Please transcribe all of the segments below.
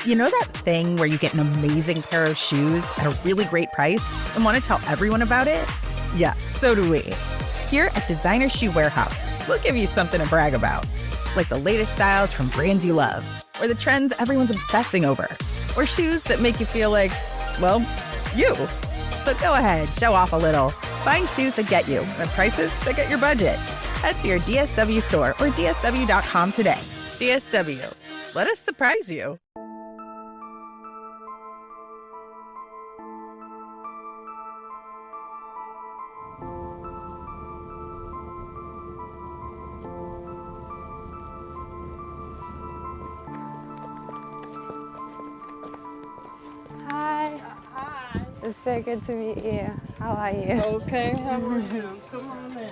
You know that thing where you get an amazing pair of shoes at a really great price and want to tell everyone about it? Yeah, so do we. Here at Designer Shoe Warehouse, we'll give you something to brag about, like the latest styles from brands you love, or the trends everyone's obsessing over, or shoes that make you feel like, well, you. So go ahead, show off a little. Find shoes that get you at prices that get your budget. Head to your DSW store or DSW.com today. DSW, let us surprise you. Hi. Hi. It's so good to meet you. How are you? Okay, how are you? Come on in.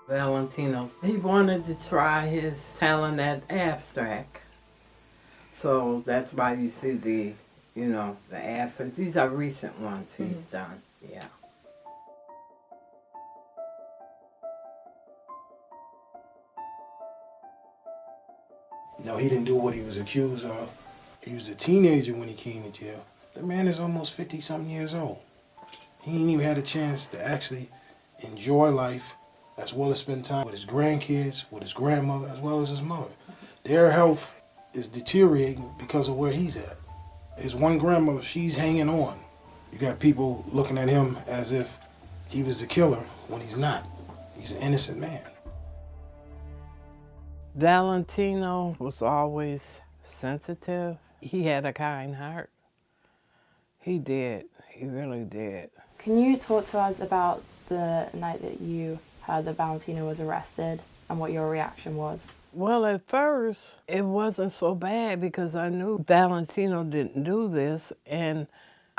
Valentino, he wanted to try his talent at abstract. So that's why you see the abstract. These are recent ones he's done, yeah. No, he didn't do what he was accused of. He was a teenager when he came to jail. The man is almost 50-something years old. He ain't even had a chance to actually enjoy life as well as spend time with his grandkids, with his grandmother, as well as his mother. Their health is deteriorating because of where he's at. His one grandmother, she's hanging on. You got people looking at him as if he was the killer when he's not. He's an innocent man. Valentino was always sensitive. He had a kind heart. He did. He really did. Can you talk to us about the night that you heard that Valentino was arrested and what your reaction was? Well, at first, it wasn't so bad because I knew Valentino didn't do this, and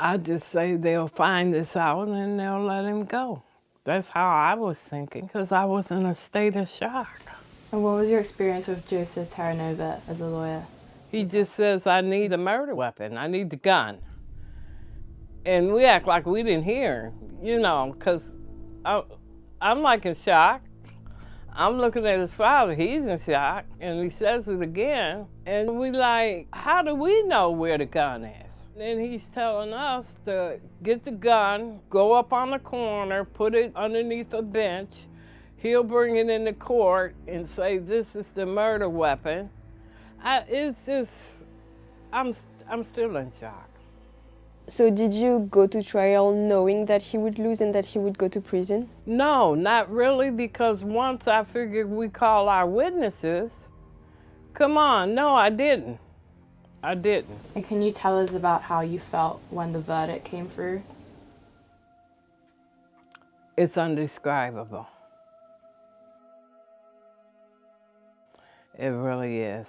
I just say they'll find this out and they'll let him go. That's how I was thinking, because I was in a state of shock. And what was your experience with Joseph Terranova as a lawyer? He just says, I need the murder weapon, I need the gun. And we act like we didn't hear, because I'm like in shock. I'm looking at his father, he's in shock, and he says it again. And we like, how do we know where the gun is? And he's telling us to get the gun, go up on the corner, put it underneath a bench. He'll bring it into court and say, this is the murder weapon. I'm still in shock. So did you go to trial knowing that he would lose and that he would go to prison? No, not really, because once I figured we call our witnesses, come on, no, I didn't. I didn't. And can you tell us about how you felt when the verdict came through? It's indescribable. It really is.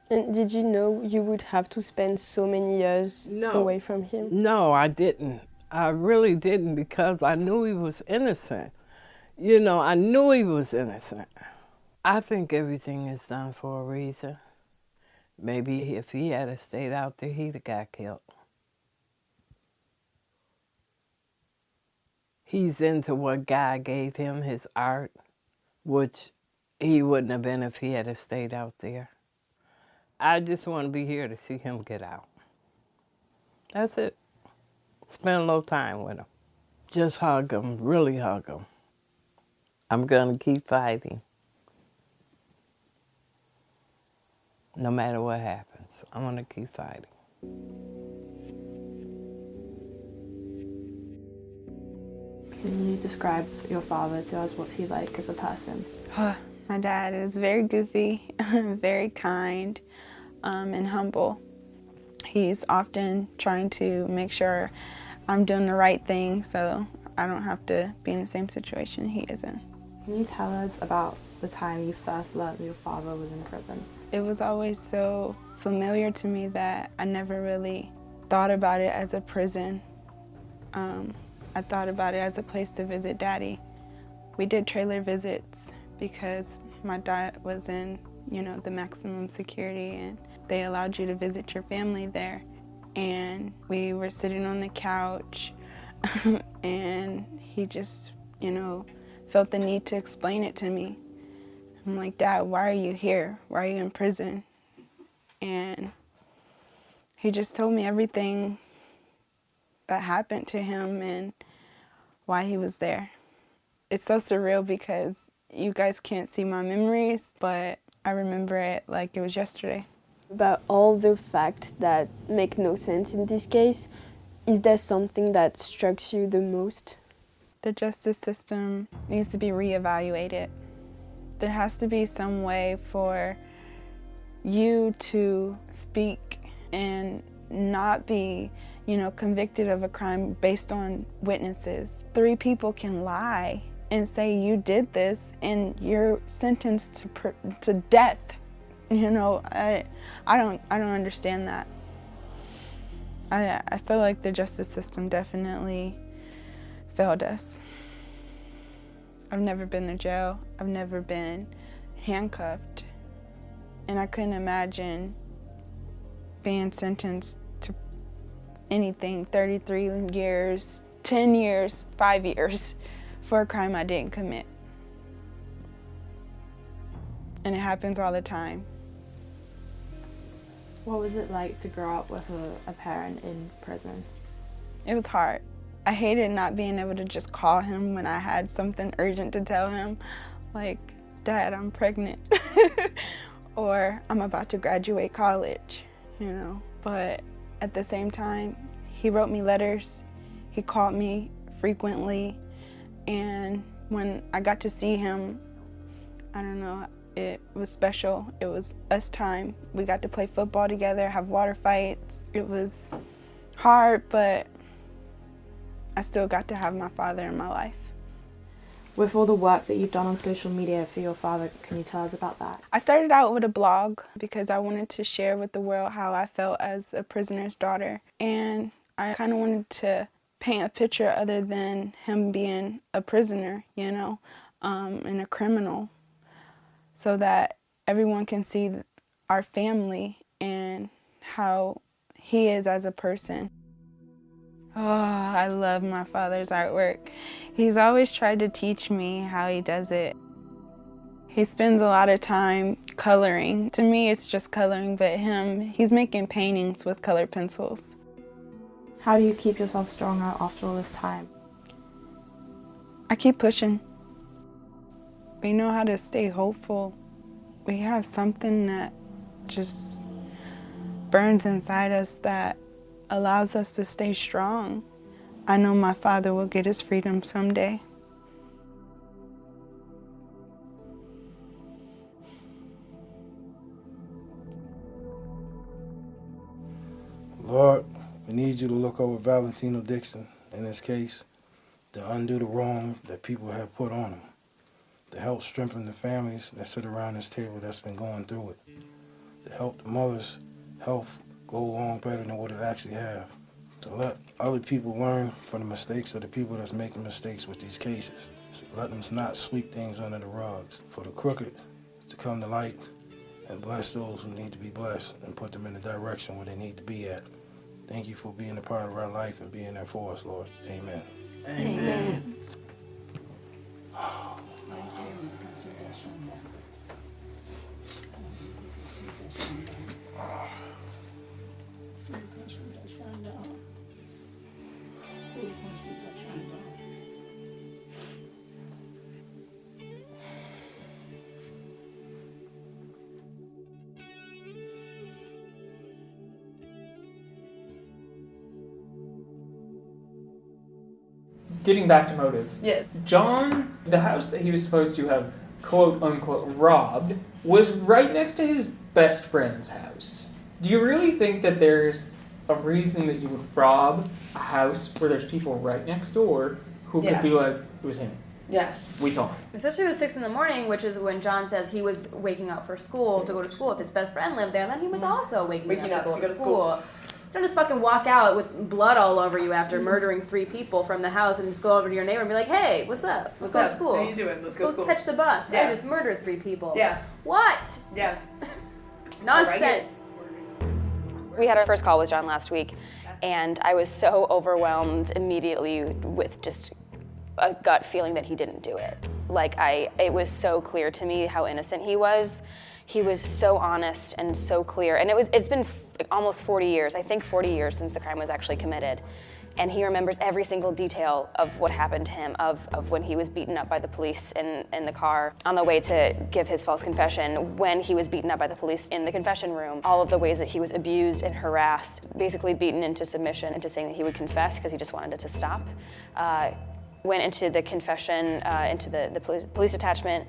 And did you know you would have to spend so many years away from him? No, I didn't. I really didn't, because I knew he was innocent. I knew he was innocent. I think everything is done for a reason. Maybe if he had stayed out there, he'd have got killed. He's into what God gave him, his art, which he wouldn't have been if he had stayed out there. I just want to be here to see him get out. That's it. Spend a little time with him. Just hug him, really hug him. I'm going to keep fighting. No matter what happens, I'm going to keep fighting. Can you describe your father to us? What's he like as a person? My dad is very goofy, very kind, and humble. He's often trying to make sure I'm doing the right thing so I don't have to be in the same situation he is in. Can you tell us about the time you first learned that your father was in prison? It was always so familiar to me that I never really thought about it as a prison. I thought about it as a place to visit Daddy. We did trailer visits because my dad was in, the maximum security, and they allowed you to visit your family there. And we were sitting on the couch and he just, felt the need to explain it to me. I'm like, Dad, why are you here? Why are you in prison? And he just told me everything that happened to him and why he was there. It's so surreal because you guys can't see my memories, but I remember it like it was yesterday. About all the facts that make no sense in this case, is there something that strikes you the most? The justice system needs to be reevaluated. There has to be some way for you to speak and not be, convicted of a crime based on witnesses. 3 people can lie and say you did this and you're sentenced to death. I don't understand that. I feel like the justice system definitely failed us. I've never been to jail. I've never been handcuffed. And I couldn't imagine being sentenced to anything, 33 years, 10 years, 5 years for a crime I didn't commit. And it happens all the time. What was it like to grow up with a parent in prison? It was hard. I hated not being able to just call him when I had something urgent to tell him, like, Dad, I'm pregnant, or I'm about to graduate college, But at the same time, he wrote me letters, he called me frequently, and when I got to see him, I don't know, it was special. It was us time. We got to play football together, have water fights. It was hard, but I still got to have my father in my life. With all the work that you've done on social media for your father, can you tell us about that? I started out with a blog because I wanted to share with the world how I felt as a prisoner's daughter. And I kind of wanted to paint a picture other than him being a prisoner, and a criminal, so that everyone can see our family and how he is as a person. Oh, I love my father's artwork. He's always tried to teach me how he does it. He spends a lot of time coloring. To me, it's just coloring, but he's making paintings with colored pencils. How do you keep yourself strong after all this time? I keep pushing. We know how to stay hopeful. We have something that just burns inside us that allows us to stay strong. I know my father will get his freedom someday. Lord, we need you to look over Valentino Dixon in this case, to undo the wrong that people have put on him, to help strengthen the families that sit around this table that's been going through it, to help the mother's health go along better than what it actually have, to let other people learn from the mistakes of the people that's making mistakes with these cases. So let them not sweep things under the rugs. For the crooked to come to light and bless those who need to be blessed and put them in the direction where they need to be at. Thank you for being a part of our life and being there for us, Lord. Amen. Amen. Getting back to motive. Yes. John, the house that he was supposed to have quote unquote robbed was right next to his best friend's house. Do you really think that there's a reason that you would rob a house where there's people right next door who could be like, it was him? Yeah. We saw him. Especially at 6 a.m, which is when John says he was waking up for school, to go to school. If his best friend lived there, then he was also waking up to go to school. You don't just fucking walk out with blood all over you after murdering 3 people from the house and just go over to your neighbor and be like, hey, what's up? Let's go to school. How you doing? Let's go to school. Catch the bus. Yeah. I just murdered 3 people. Yeah. What? Yeah. Nonsense. We had our first call with John last week, and I was so overwhelmed immediately with just a gut feeling that he didn't do it. It was so clear to me how innocent he was. He was so honest and so clear. And it's been almost 40 years, I think 40 years since the crime was actually committed. And he remembers every single detail of what happened to him, of when he was beaten up by the police in the car on the way to give his false confession, when he was beaten up by the police in the confession room, all of the ways that he was abused and harassed, basically beaten into submission, into saying that he would confess because he just wanted it to stop. Went into the confession, into the police attachment,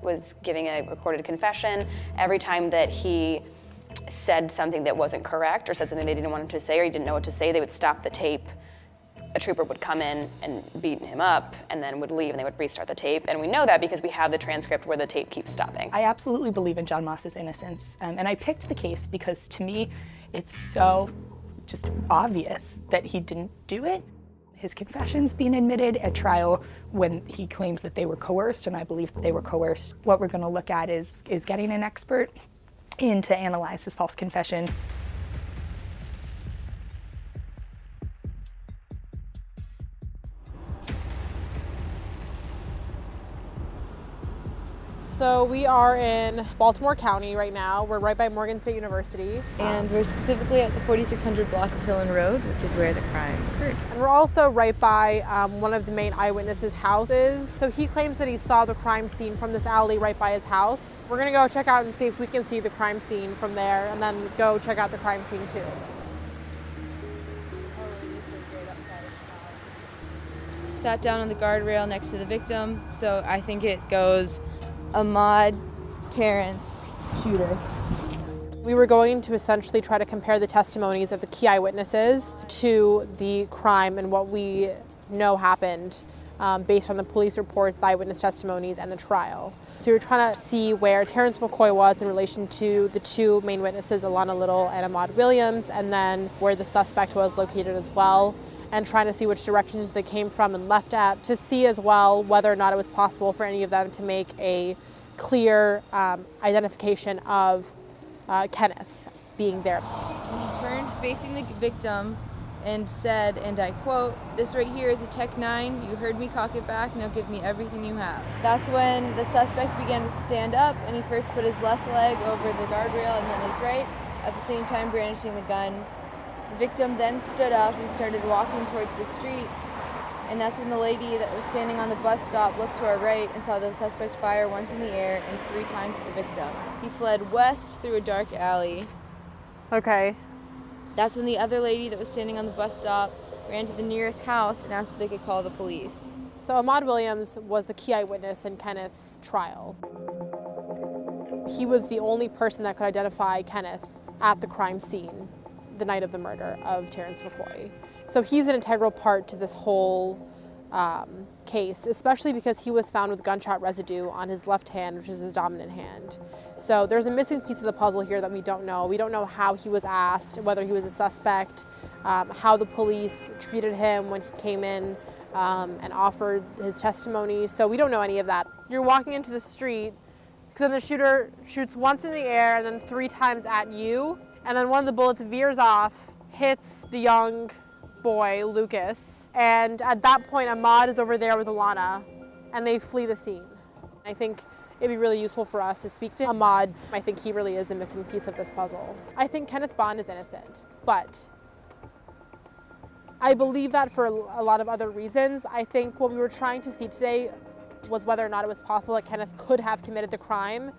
was giving a recorded confession. Every time that he said something that wasn't correct or said something they didn't want him to say or he didn't know what to say, they would stop the tape. A trooper would come in and beat him up and then would leave and they would restart the tape. And we know that because we have the transcript where the tape keeps stopping. I absolutely believe in John Moss's innocence. And I picked the case because to me, it's so just obvious that he didn't do it. His confessions being admitted at trial when he claims that they were coerced, and I believe that they were coerced. What we're gonna look at is getting an expert in to analyze his false confession. So we are in Baltimore County right now. We're right by Morgan State University. And we're specifically at the 4600 block of Hill and Road, which is where the crime occurred. And we're also right by one of the main eyewitnesses' houses. So he claims that he saw the crime scene from this alley right by his house. We're gonna go check out and see if we can see the crime scene from there and then go check out the crime scene too. Sat down on the guardrail next to the victim, so I think it goes Ahmaud, Terrence, shooter. We were going to essentially try to compare the testimonies of the key eyewitnesses to the crime and what we know happened based on the police reports, the eyewitness testimonies, and the trial. So we were trying to see where Terrence McCoy was in relation to the two main witnesses, Alana Little and Ahmaud Williams, and then where the suspect was located as well, and trying to see which directions they came from and left at, to see as well whether or not it was possible for any of them to make a clear identification of Kenneth being there. He turned facing the victim and said, and I quote, "This right here is a Tech 9. You heard me cock it back. Now give me everything you have." That's when the suspect began to stand up, and he first put his left leg over the guardrail and then his right, at the same time brandishing the gun. The victim then stood up and started walking towards the street, and that's when the lady that was standing on the bus stop looked to our right and saw the suspect fire once in the air and 3 times at the victim. He fled west through a dark alley. Okay. That's when the other lady that was standing on the bus stop ran to the nearest house and asked if they could call the police. So Ahmaud Williams was the key eyewitness in Kenneth's trial. He was the only person that could identify Kenneth at the crime scene the night of the murder of Terrence McCoy. So he's an integral part to this whole case, especially because he was found with gunshot residue on his left hand, which is his dominant hand. So there's a missing piece of the puzzle here that we don't know. We don't know how he was asked, whether he was a suspect, how the police treated him when he came in and offered his testimony. So we don't know any of that. You're walking into the street, because then the shooter shoots once in the air and then 3 times at you. And then one of the bullets veers off, hits the young boy, Lucas. And at that point, Ahmaud is over there with Alana, and they flee the scene. I think it'd be really useful for us to speak to Ahmaud. I think he really is the missing piece of this puzzle. I think Kenneth Bond is innocent, but I believe that for a lot of other reasons. I think what we were trying to see today was whether or not it was possible that Kenneth could have committed the crime.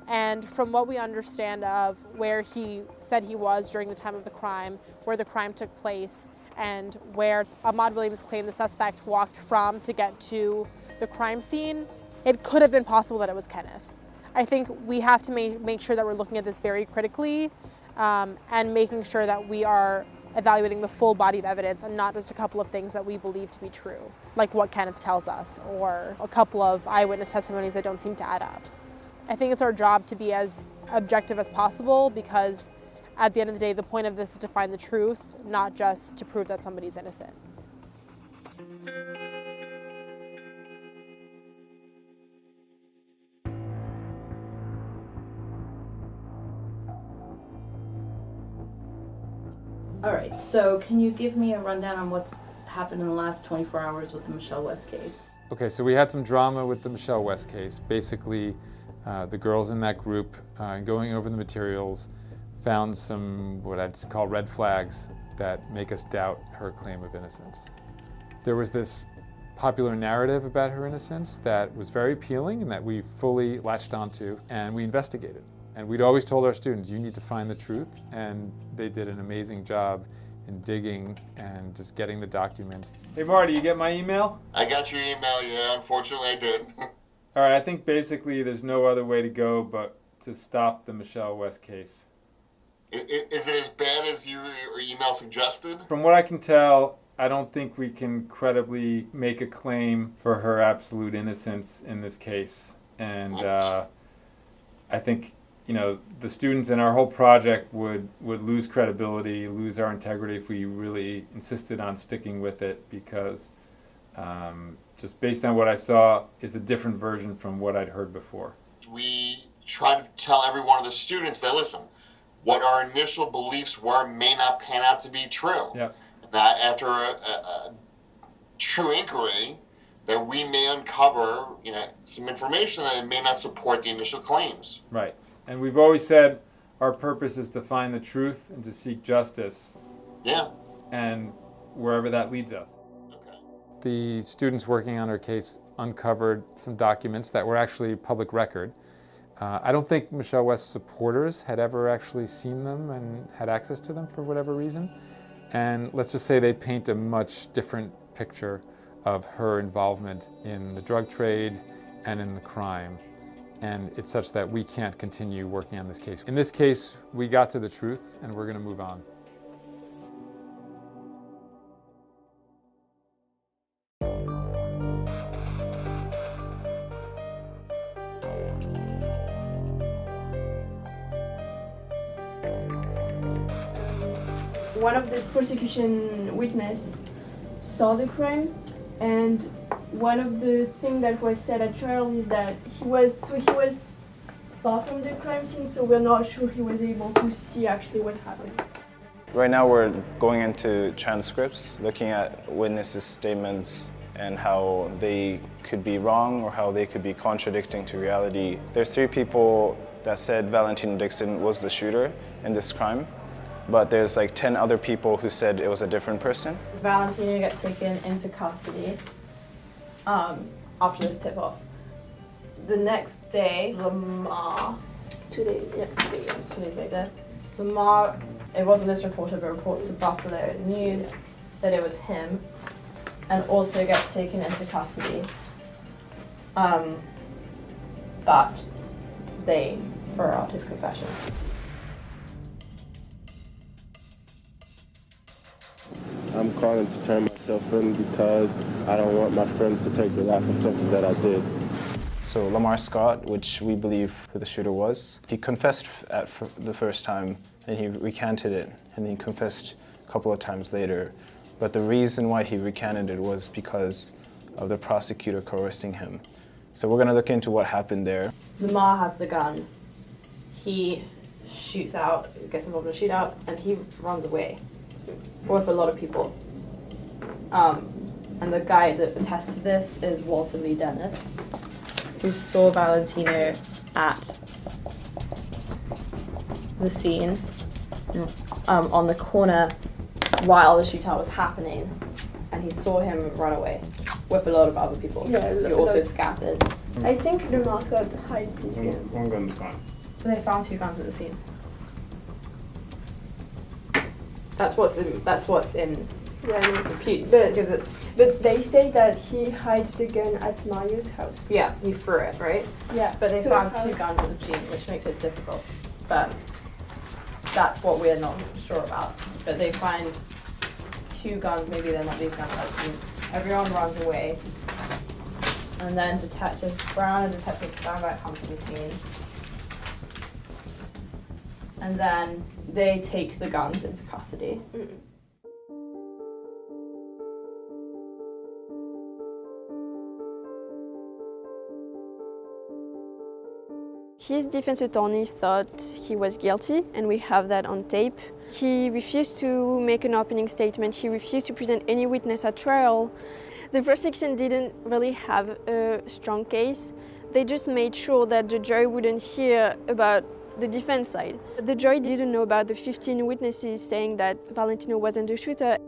And from what we understand of where he said he was during the time of the crime, where the crime took place, and where Ahmaud Williams claimed the suspect walked from to get to the crime scene, it could have been possible that it was Kenneth. I think we have to make sure that we're looking at this very critically and making sure that we are evaluating the full body of evidence and not just a couple of things that we believe to be true, like what Kenneth tells us, or a couple of eyewitness testimonies that don't seem to add up. I think it's our job to be as objective as possible, because at the end of the day, the point of this is to find the truth, not just to prove that somebody's innocent. All right, so can you give me a rundown on what's happened in the last 24 hours with the Michelle West case? Okay, so we had some drama with the Michelle West case. Basically, the girls in that group, going over the materials, found some what I'd call red flags that make us doubt her claim of innocence. There was this popular narrative about her innocence that was very appealing and that we fully latched onto, and we investigated. And we'd always told our students, you need to find the truth, and they did an amazing job in digging and just getting the documents. Hey Marty, you get my email? I got your email, yeah, unfortunately I did. All right, I think basically there's no other way to go but to stop the Michelle West case. Is it as bad as your email suggested? From what I can tell, I don't think we can credibly make a claim for her absolute innocence in this case. And I think, you know, the students in our whole project would lose credibility, lose our integrity if we really insisted on sticking with it, because just based on what I saw, it's a different version from what I'd heard before. We try to tell every one of the students that, listen, what our initial beliefs were may not pan out to be true. Yep. That after a true inquiry, that we may uncover, you know, some information that may not support the initial claims. Right. And we've always said our purpose is to find the truth and to seek justice. Yeah. And wherever that leads us. Okay. The students working on her case uncovered some documents that were actually public record. I don't think Michelle West's supporters had ever actually seen them and had access to them for whatever reason. And let's just say they paint a much different picture of her involvement in the drug trade and in the crime. And it's such that we can't continue working on this case. In this case, we got to the truth, and we're going to move on. One of the prosecution witness saw the crime, and one of the things that was said at trial is that he was far from the crime scene, so we're not sure he was able to see actually what happened. Right now we're going into transcripts, looking at witnesses' statements and how they could be wrong or how they could be contradicting to reality. There's 3 people that said Valentino Dixon was the shooter in this crime, but there's like 10 other people who said it was a different person. Valentino gets taken into custody after this tip-off. The next day, Lamar, 2 days later, Lamar, it wasn't this reporter, but reports to Buffalo News that it was him, and also gets taken into custody. But they throw out his confession. I'm calling to turn myself in because I don't want my friends to take the rap for something that I did. So Lamar Scott, which we believe who the shooter was, he confessed the first time and he recanted it, and he confessed a couple of times later. But the reason why he recanted it was because of the prosecutor coercing him. So we're going to look into what happened there. Lamar has the gun. He shoots out, gets involved in a shootout, and he runs away with a lot of people. And the guy that attests to this is Walter Lee Dennis, who saw Valentino at the scene on the corner while the shootout was happening, and he saw him run away with a lot of other people who also scattered. I think Lamar Scott hides this gun. One gun's gone. They found 2 guns at the scene. That's what's in repute, because it's. But they say that he hides the gun at Mario's house. Yeah, he threw it, right? Yeah. But they so found 2 guns at the scene, which makes it difficult. But that's what we're not sure about. But they find 2 guns, maybe they're not these guns at the scene. Everyone runs away. And then Detective Brown and Detective Steinbeck come to the scene. And then they take the guns into custody. His defense attorney thought he was guilty, and we have that on tape. He refused to make an opening statement. He refused to present any witness at trial. The prosecution didn't really have a strong case. They just made sure that the jury wouldn't hear about the defense side. The jury didn't know about the 15 witnesses saying that Valentino wasn't the shooter.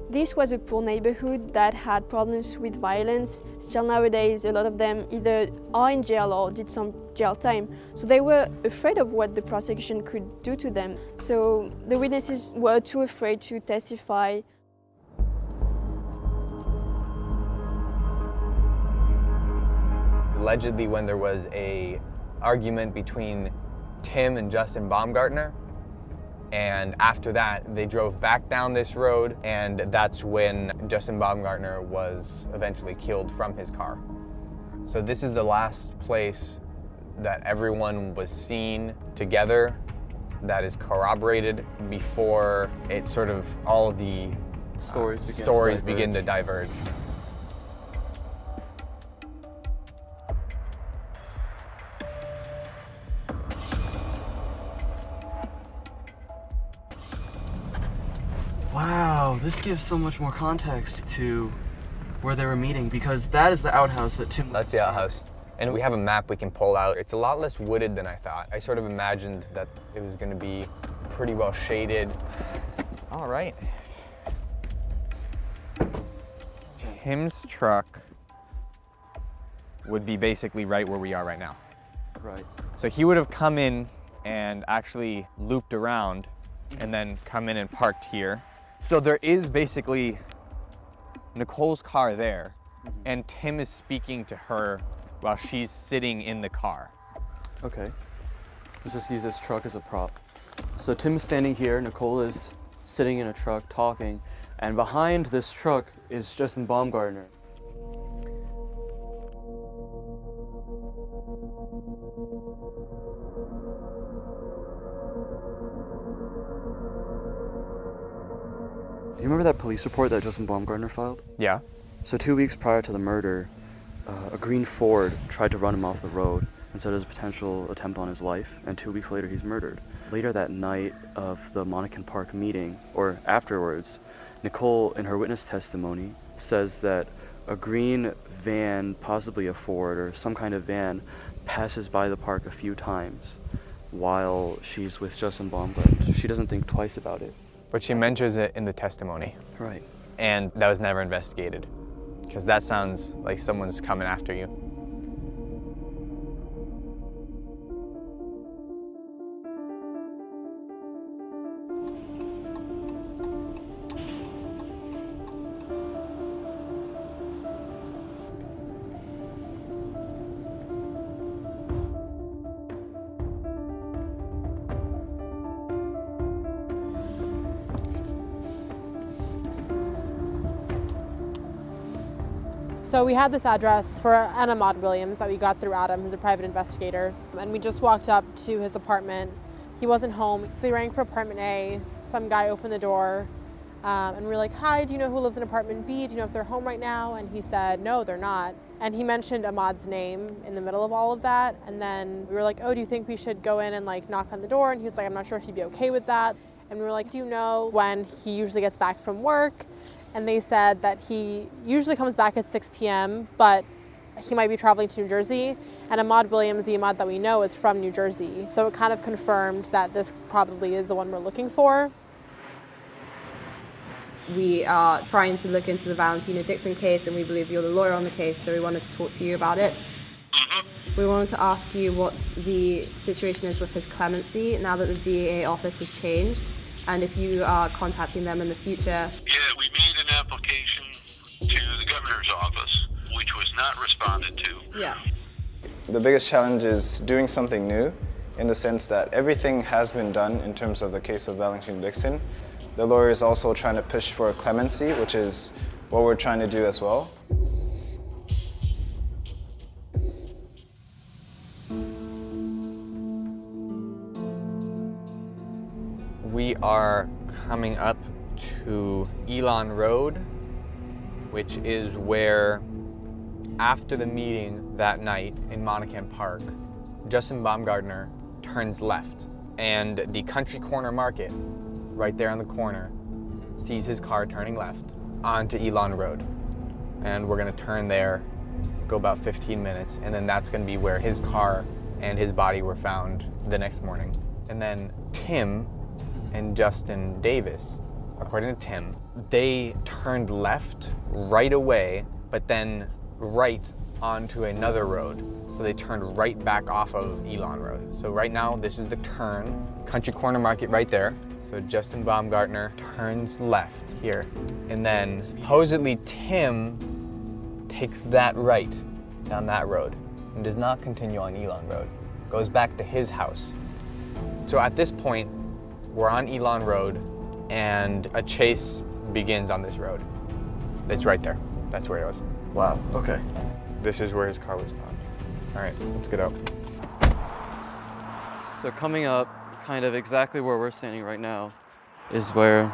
This was a poor neighborhood that had problems with violence. Still nowadays, a lot of them either are in jail or did some jail time. So they were afraid of what the prosecution could do to them. So the witnesses were too afraid to testify. Allegedly, when there was an argument between Tim and Justin Baumgartner, and after that, they drove back down this road, and that's when Justin Baumgartner was eventually killed from his car. So this is the last place that everyone was seen together that is corroborated before it sort of, all of the stories begin to diverge. Wow, this gives so much more context to where they were meeting, because that is the outhouse that Tim was. That's the outhouse. And we have a map we can pull out. It's a lot less wooded than I thought. I sort of imagined that it was going to be pretty well shaded. All right. Tim's truck would be basically right where we are right now. Right. So he would have come in and actually looped around and then come in and parked here. So there is basically Nicole's car there, and Tim is speaking to her while she's sitting in the car. Okay. Let's just use this truck as a prop. So Tim is standing here, Nicole is sitting in a truck talking, and behind this truck is Justin Baumgartner. Do you remember that police report that Justin Baumgartner filed? Yeah. So 2 weeks prior to the murder, a green Ford tried to run him off the road and said it was a potential attempt on his life, and 2 weeks later he's murdered. Later that night of the Monacan Park meeting, or afterwards, Nicole, in her witness testimony, says that a green van, possibly a Ford or some kind of van, passes by the park a few times while she's with Justin Baumgartner. She doesn't think twice about it. But she mentions it in the testimony. Right. And that was never investigated, because that sounds like someone's coming after you. So we had this address for Anna Maud Williams that we got through Adam, who's a private investigator. And we just walked up to his apartment. He wasn't home, so we rang for apartment A. Some guy opened the door, and we were like, hi, do you know who lives in apartment B? Do you know if they're home right now? And he said, no, they're not. And he mentioned Ahmad's name in the middle of all of that. And then we were like, oh, do you think we should go in and like knock on the door? And he was like, I'm not sure if he'd be okay with that. And we were like, do you know when he usually gets back from work? And they said that he usually comes back at 6 p.m., but he might be traveling to New Jersey. And Ahmaud Williams, the Ahmaud that we know, is from New Jersey. So it kind of confirmed that this probably is the one we're looking for. We are trying to look into the Valentino Dixon case, and we believe you're the lawyer on the case, so we wanted to talk to you about it. We wanted to ask you what the situation is with his clemency now that the DEA office has changed, and if you are contacting them in the future. Yeah, we made an application to the governor's office, which was not responded to. Yeah. The biggest challenge is doing something new, in the sense that everything has been done in terms of the case of Valentino Dixon. The lawyer is also trying to push for clemency, which is what we're trying to do as well. We are coming up to Elon Road, which is where, after the meeting that night in Monacan Park, Justin Baumgartner turns left and the Country Corner Market, right there on the corner, sees his car turning left onto Elon Road. And we're gonna turn there, go about 15 minutes, and then that's gonna be where his car and his body were found the next morning. And then Tim and Justin Davis, according to Tim, they turned left right away, but then right onto another road. So they turned right back off of Elon Road. So right now, this is the turn, Country Corner Market right there. So Justin Baumgartner turns left here. And then supposedly Tim takes that right down that road and does not continue on Elon Road. Goes back to his house. So at this point, we're on Elon Road and a chase begins on this road. It's right there. That's where it was. Wow, okay. This is where his car was found. All right, let's get out. So coming up, kind of exactly where we're standing right now, is where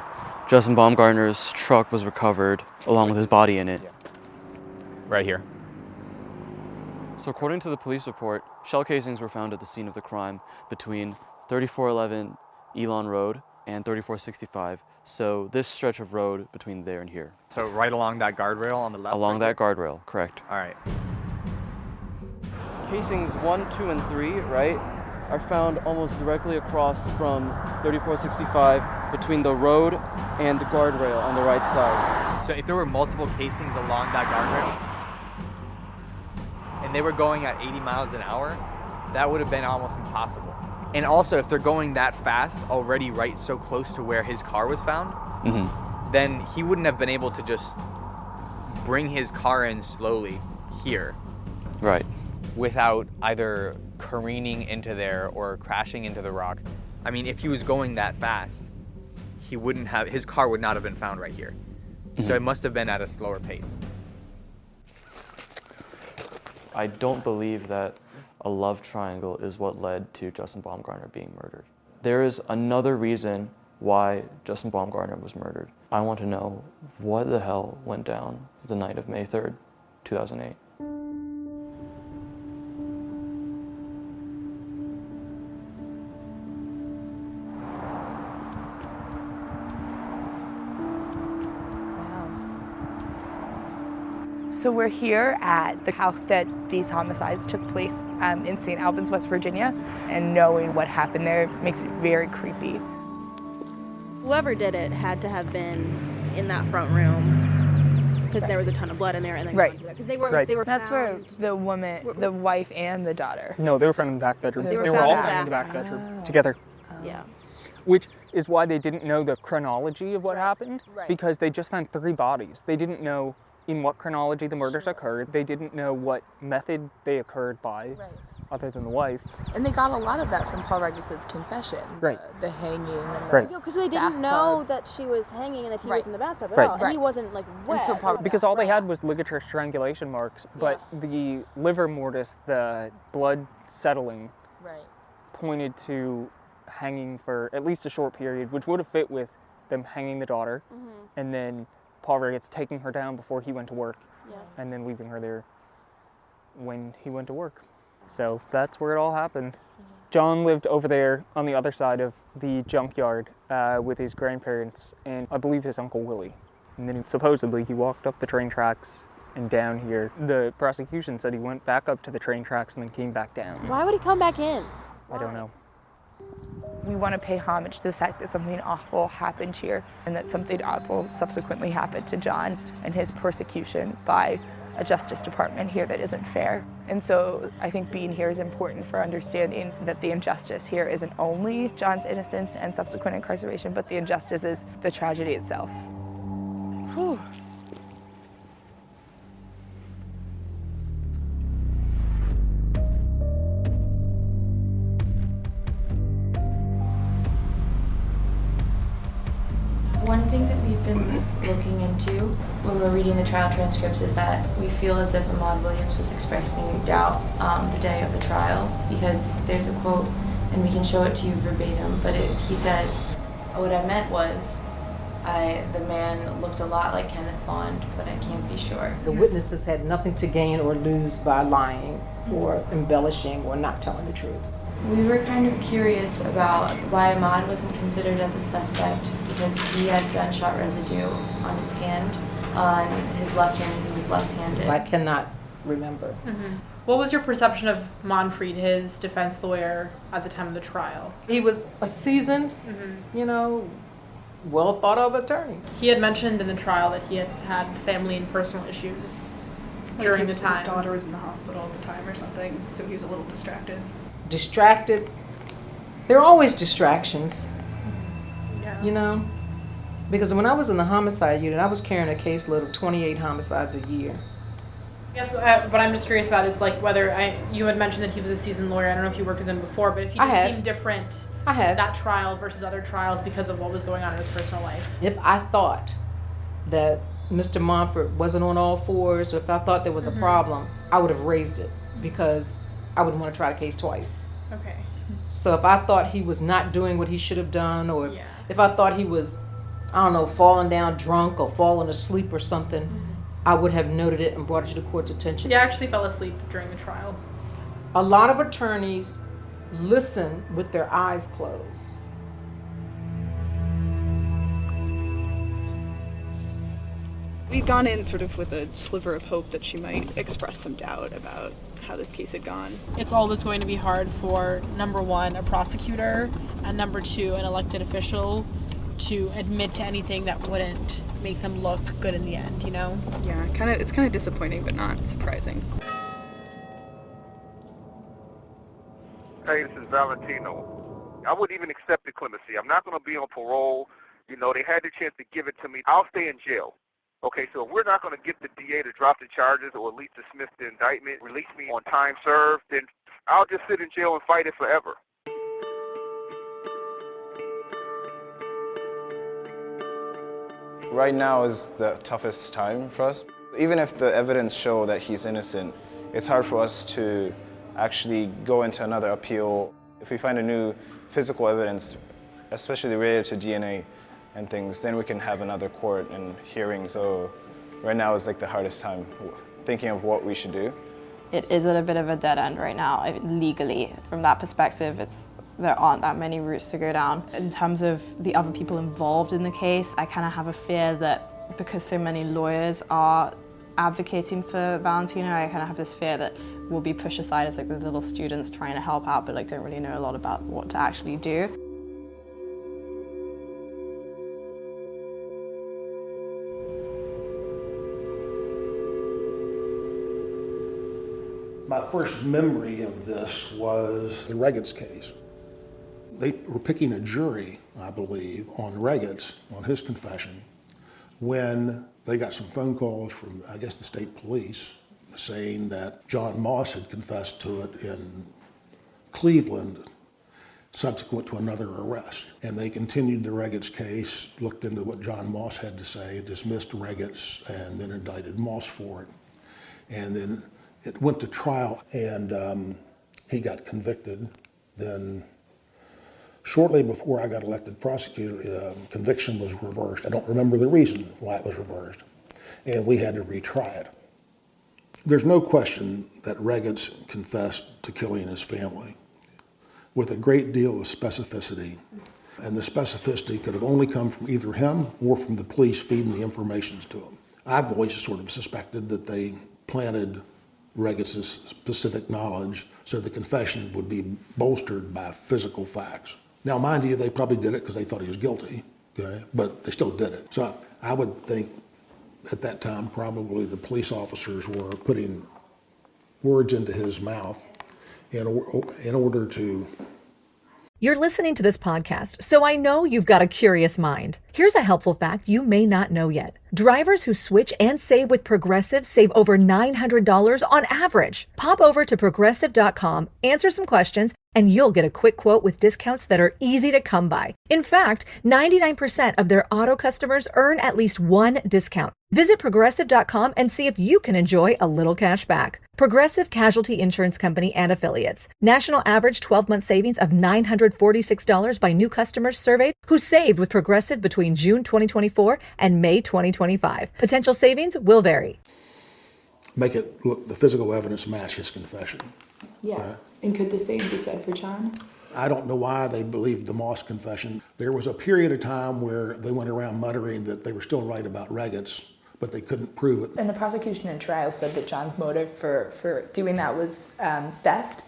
Justin Baumgartner's truck was recovered, along with his body in it. Right here. So according to the police report, shell casings were found at the scene of the crime between 3411 Elon Road and 3465. So this stretch of road between there and here. So right along that guardrail on the left? Along that guardrail, correct. All right. Casings 1, 2, and 3, right, are found almost directly across from 3465 between the road and the guardrail on the right side. So if there were multiple casings along that guardrail, and they were going at 80 miles an hour, that would have been almost impossible. And also, if they're going that fast, already right so close to where his car was found, then he wouldn't have been able to just bring his car in slowly here. Right. Without either careening into there or crashing into the rock. I mean, if he was going that fast, he wouldn't have, his car would not have been found right here. So it must have been at a slower pace. I don't believe that a love triangle is what led to Justin Baumgartner being murdered. There is another reason why Justin Baumgartner was murdered. I want to know what the hell went down the night of May 3rd, 2008. So we're here at the house that these homicides took place in St. Albans, West Virginia, and knowing what happened there makes it very creepy. Whoever did it had to have been in that front room because there was a ton of blood in there, and then Right. because they were. That's where the woman, the wife, and the daughter. No, they were found in the back bedroom. They were They were all found found in the back bedroom together. Yeah. Which is why they didn't know the chronology of what happened, because they just found 3 bodies. They didn't know in what chronology the murders occurred. They didn't know what method they occurred by, other than the wife. And they got a lot of that from Paul Regitz's confession. Right. The hanging and the Right. Because they didn't know that she was hanging and that he was in the bathtub at Right. all, and he wasn't like wet. Because all they had was ligature strangulation marks, but the liver mortis, the blood settling, pointed to hanging for at least a short period, which would have fit with them hanging the daughter, and then Paul Regitz taking her down before he went to work, and then leaving her there when he went to work. So that's where it all happened. John lived over there on the other side of the junkyard with his grandparents and I believe his Uncle Willie. And then supposedly he walked up the train tracks and down here. The prosecution said he went back up to the train tracks and then came back down. Why would he come back in? I don't know. We want to pay homage to the fact that something awful happened here and that something awful subsequently happened to John and his persecution by a justice department here that isn't fair. And so I think being here is important for understanding that the injustice here isn't only John's innocence and subsequent incarceration, but the injustice is the tragedy itself. Whew. One thing that we've been looking into when we're reading the trial transcripts is that we feel as if Ahmaud Williams was expressing doubt the day of the trial, because there's a quote, and we can show it to you verbatim, but he says, "What I meant was, the man looked a lot like Kenneth Bond, but I can't be sure." The witnesses had nothing to gain or lose by lying or embellishing or not telling the truth. We were kind of curious about why Ahmad wasn't considered as a suspect because he had gunshot residue on his hand, on his left hand, and he was left-handed. I cannot remember. Mm-hmm. What was your perception of Monfried, his defense lawyer, at the time of the trial? He was a seasoned, well thought of attorney. He had mentioned in the trial that he had had family and personal issues during the time. His daughter was in the hospital at the time or something, so he was a little distracted. Distracted. There are always distractions, because when I was in the homicide unit, I was carrying a caseload of 28 homicides a year. Yes, what I'm just curious about is like whether you had mentioned that he was a seasoned lawyer. I don't know if you worked with him before, but if he just seemed different that trial versus other trials because of what was going on in his personal life. If I thought that Mr. Montfort wasn't on all fours, or if I thought there was a problem, I would have raised it because I wouldn't want to try the case twice. Okay. So if I thought he was not doing what he should have done, or if I thought he was, I don't know, falling down drunk or falling asleep or something, I would have noted it and brought it to the court's attention. He actually fell asleep during the trial. A lot of attorneys listen with their eyes closed. We'd gone in sort of with a sliver of hope that she might express some doubt about how this case had gone. It's always going to be hard for, number one, a prosecutor, and number two, an elected official to admit to anything that wouldn't make them look good in the end, Yeah, it's kind of disappointing, but not surprising. Hey, this is Valentino. I wouldn't even accept the clemency. I'm not going to be on parole. They had the chance to give it to me. I'll stay in jail. Okay, so if we're not going to get the DA to drop the charges or at least dismiss the indictment, release me on time served, then I'll just sit in jail and fight it forever. Right now is the toughest time for us. Even if the evidence show that he's innocent, it's hard for us to actually go into another appeal. If we find a new physical evidence, especially related to DNA and things, then we can have another court and hearing. So right now is like the hardest time thinking of what we should do. It is at a bit of a dead end right now, legally. From that perspective, there aren't that many routes to go down. In terms of the other people involved in the case, I kind of have a fear that because so many lawyers are advocating for Valentino, I kind of have this fear that we'll be pushed aside as like the little students trying to help out, but like don't really know a lot about what to actually do. My first memory of this was the Regetz case. They were picking a jury, I believe, on Regetz, on his confession, when they got some phone calls from, I guess, the state police saying that John Moss had confessed to it in Cleveland subsequent to another arrest. And they continued the Regetz case, looked into what John Moss had to say, dismissed Regetz, and then indicted Moss for it. And then it went to trial, and he got convicted. Then shortly before I got elected prosecutor, conviction was reversed. I don't remember the reason why it was reversed, and we had to retry it. There's no question that Regetz confessed to killing his family with a great deal of specificity, and the specificity could have only come from either him or from the police feeding the information to him. I've always sort of suspected that they planted Regetz's specific knowledge so the confession would be bolstered by physical facts. Now, mind you, they probably did it because they thought he was guilty, okay? But they still did it. So I would think at that time probably the police officers were putting words into his mouth in order to... You're listening to this podcast, so I know you've got a curious mind. Here's a helpful fact you may not know yet. Drivers who switch and save with Progressive save over $900 on average. Pop over to Progressive.com, answer some questions, and you'll get a quick quote with discounts that are easy to come by. In fact, 99% of their auto customers earn at least one discount. Visit Progressive.com and see if you can enjoy a little cash back. Progressive Casualty Insurance Company and Affiliates. National average 12-month savings of $946 by new customers surveyed who saved with Progressive between June 2024 and May 2025. Potential savings will vary. make it look, the physical evidence match his confession. Yeah. And could the same be said for John? I don't know why they believed the Moss confession. There was a period of time where they went around muttering that they were still right about Regetz, but they couldn't prove it. And the prosecution in trial said that John's motive for doing that was theft,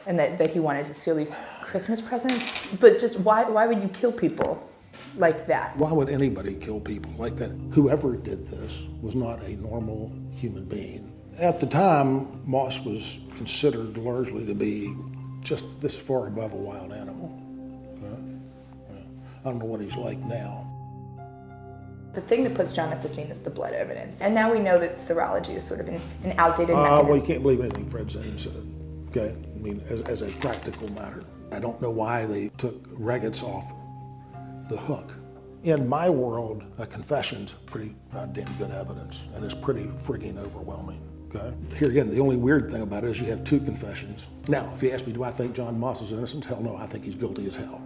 and that he wanted to steal these Christmas presents. But just why would you kill people like that? Why would anybody kill people like that? Whoever did this was not a normal human being. At the time, Moss was considered largely to be just this far above a wild animal. Okay? Yeah. I don't know what he's like now. The thing that puts John at the scene is the blood evidence. And now we know that serology is sort of an outdated mechanism. Well, you can't believe anything Fred Zane said, okay? I mean, as a practical matter. I don't know why they took Regetz off the hook. In my world, a confession's pretty goddamn good evidence, and it's pretty frigging overwhelming. Okay? Here again, the only weird thing about it is you have two confessions. Now, if you ask me, do I think John Moss is innocent? Hell no, I think he's guilty as hell.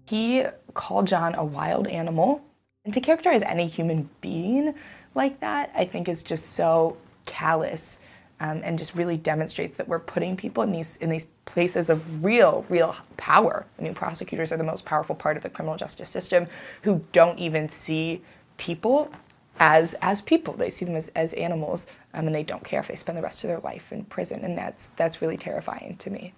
He called John a wild animal. And to characterize any human being like that, I think is just so callous, and just really demonstrates that we're putting people in these places of real power. I mean, prosecutors are the most powerful part of the criminal justice system, who don't even see people as people. They see them as animals, and they don't care if they spend the rest of their life in prison, and that's really terrifying to me.